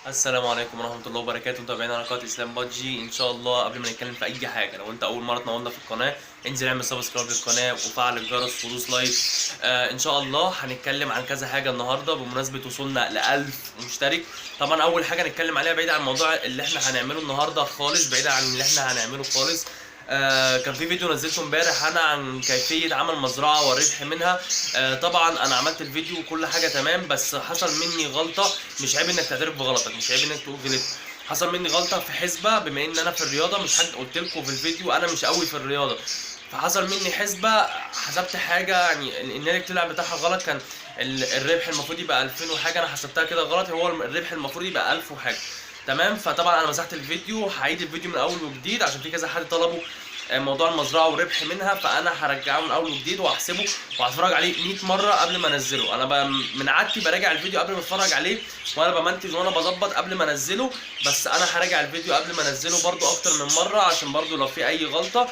السلام عليكم ورحمة الله وبركاته، متابعين على قناة اسلام بادجي. ان شاء الله قبل ما نتكلم في اي حاجة، لو انت اول مرة تنورنا في القناة انزل اعمل سبسكرايب للقناة وفعل الجرس ودوس لايك. ان شاء الله هنتكلم عن كذا حاجة النهاردة بمناسبة وصولنا ل 1000 مشترك. طبعا اول حاجة نتكلم عليها بعيد عن الموضوع اللي احنا هنعمله النهاردة خالص، بعيد عن اللي احنا هنعمله خالص. كان في فيديو نزلته امبارح انا عن كيفيه عمل مزرعه والربح منها. طبعا انا عملت الفيديو وكل حاجه تمام، بس حصل مني غلطه. مش عيب انك تعترف بغلطك، مش عيب انك تقول غلطت. حصل مني غلطه في حسبه، بما ان انا في الرياضه مش حد قلت لكم في الفيديو انا مش قوي في الرياضه. فحصل مني حسبه، حسبت حاجه يعني الناتج طلع بتاعها غلط. كان الربح المفروض يبقى 2000 وحاجه، انا حسبتها كده غلط. هو الربح المفروض يبقى 1000 وحاجه. تمام. فطبعا انا مسحت الفيديو، هعيد الفيديو من اول وجديد عشان في كذا حد طلبوا موضوع المزرعه والربح منها. فانا هرجعه من اول وجديد وهحسبه وهتفرج عليه 100 مره قبل ما انزله. انا من عادتي براجع الفيديو قبل ما اتفرج عليه، وانا بمنتج وانا بظبط قبل ما انزله. بس انا هراجع الفيديو قبل ما انزله برضو اكتر من مره، عشان برضو لو في اي غلطه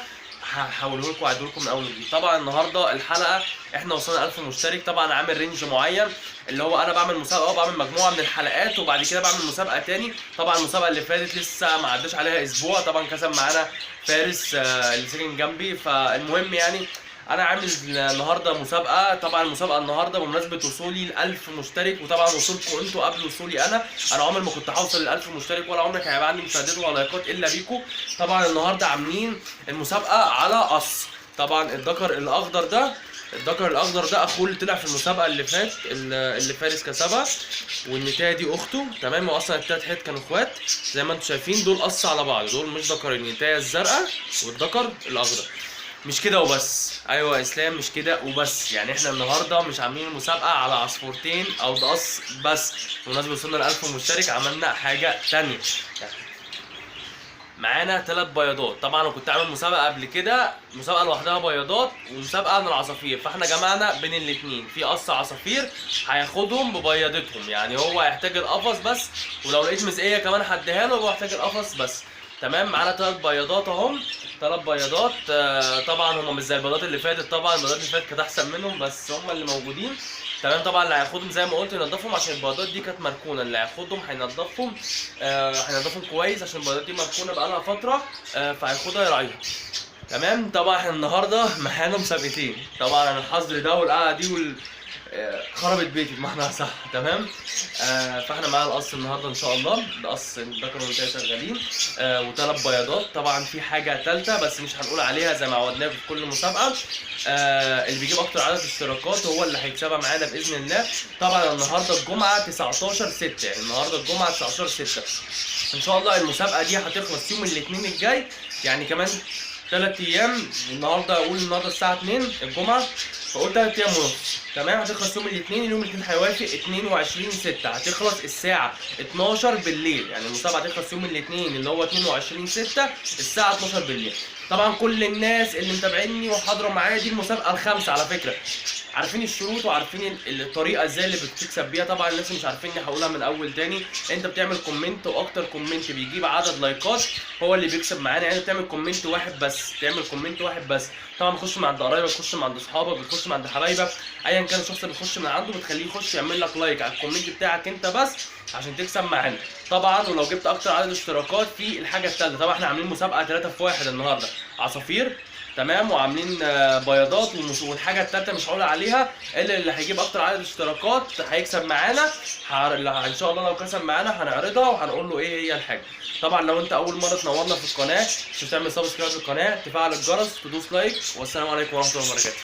هحوله لكم واعيده لكم من اول وجديد. طبعا النهارده الحلقه احنا وصلنا 1000 مشترك. طبعا عامل رينج معين، اللي هو انا بعمل مسابقه وبعمل مجموعه من الحلقات وبعد كده بعمل مسابقه تاني. طبعا المسابقه اللي فاتت لسه ما عداش عليها اسبوع، طبعا كسب معانا فارس اللي ساكن جنبي. فالمهم يعني انا عامل النهارده مسابقه. طبعا المسابقه النهارده بمناسبه وصولي ل 1000 مشترك، وطبعا وصولكم انتوا قبل وصولي انا عمري ما كنت هوصل ل 1000 مشترك، ولا عمرك هيبقى عندي مشاهدات ولا لايكات الا بيكم. طبعا النهارده عاملين المسابقه على قص. طبعا الذكر الاخضر ده اخوه اللي طلع في المسابقه اللي فات، اللي فارس كسبها، والنتايه دي اخته. تمام. واصلا التلات حيت كانوا اخوات زي ما انتم شايفين، دول قص على بعض، دول مش ذكرين، النتايه الزرقاء والذكر الاخضر. مش كده وبس، ايوه يا اسلام، مش كده وبس. يعني احنا النهارده مش عاملين مسابقه على عصفورتين او دقص بس. بمناسبه وصلنا ل 1000 مشترك عملنا حاجه تانية. معانا 3 بياضات. طبعا انا كنت عامل مسابقه قبل كده، مسابقه لوحدها بياضات ومسابقه عن العصافير، فاحنا جمعنا بين الاثنين. في قص عصافير هياخدهم ببياضتهم، يعني هو هيحتاج القفص بس، ولو لقيت مسقيه كمان هديها له، هو هيحتاج القفص بس. تمام. معانا 3 بياضات اهم، 3 بياضات. طبعا هم مش زي البياضات اللي فاتت، طبعا البياضات اللي فاتت كانت احسن منهم، بس هم اللي موجودين. تمام. طبعا اللي هياخدهم زي ما قلت ينضفهم، عشان البياضات دي كانت مركونه. اللي هياخدهم هينضفهم، هينضفهم كويس عشان البياضات دي مركونه بقالها فتره، فهياخدها يراعيها. تمام. طبعا احنا النهارده معانا مسابقتين. طبعا انا الحظر ده والقعده دي خربت بيتي بمعنى صح. تمام. فاحنا معانا القص النهارده ان شاء الله، ده قص ذكر وانثى شغالين، و3 بياضات. طبعا في حاجه ثالثه بس مش هنقول عليها زي ما عودناه في كل مسابقه. اللي بيجيب اكتر عدد اشتراكات هو اللي هيكسبها معانا باذن الله. طبعا النهارده الجمعه 19/6، يعني النهارده الجمعه 19/6 ان شاء الله. المسابقه دي هتخلص يوم الاثنين الجاي، يعني كمان 3 ايام. النهارده الساعه 2 الجمعه، فقول 3 ايام ونص. تمام. هتخلص يوم الاثنين، اليوم الاثنين هيوافق 22/6، هتخلص الساعه 12 بالليل. يعني المسابقه هتخلص يوم الاثنين اللي هو 22/6 الساعه 12 بالليل. طبعا كل الناس اللي متابعيني وحاضره معايا، دي المسابقه الخامسه على فكره، عارفين الشروط وعارفين الطريقه ازاي اللي بتكسب بيها. طبعا الناس مش عارفيني هقولها من اول تاني. انت بتعمل كومنت، واكتر كومنت بيجيب عدد لايكات هو اللي بيكسب معانا. يعني بتعمل كومنت واحد بس، تعمل كومنت واحد بس. طبعا بتخش من عند قرايبك، بتخش من عند اصحابك، بتخش من عند حبايبك، ايا كان الشخص اللي بتخش من عنده بتخليه يخش يعمل لك لايك على الكومنت بتاعك انت بس عشان تكسب معانا. طبعا ولو جبت اكتر عدد اشتراكات في الحاجه الثالثه. طبعا احنا عاملين مسابقه 3 في 1 النهارده، عصافير. تمام. وعاملين بياضات، والحاجه الثالثه مش هقول عليها الا اللي هيجيب اكتر عدد اشتراكات هيكسب معانا. ان شاء الله لو كسب معانا هنعرضها وهنقول له ايه هي الحاجه. طبعا لو انت اول مره تنورنا في القناه، تعمل سبسكرايب للقناه، تفعل الجرس، تدوس لايك. والسلام عليكم ورحمه الله وبركاته.